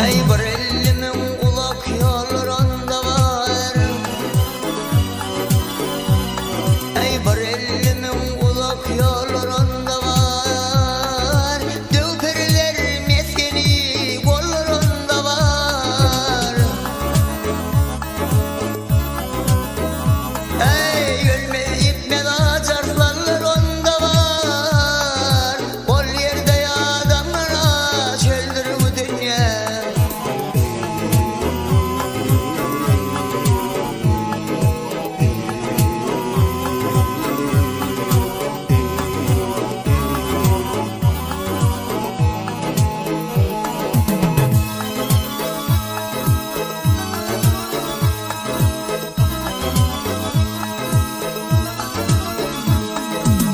Ey bir elimin ulak yollarında var, ey bir elimin ulak yollarında var, dökeriler meskeni kollarında var. Ey ölmez gitmez ağaçlarlar onda var, bol yerde adamlara çöldür bu dünya.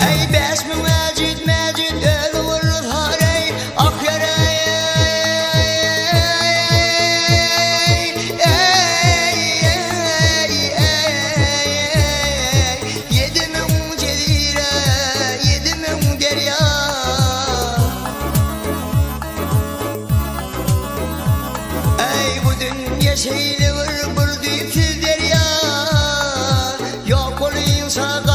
Ey beş mi mecid mecid ölür harey ak yere, yedi min cezire yedi min derya. Ey bu dünya şeyli bir dipsiz derya, yok ol insan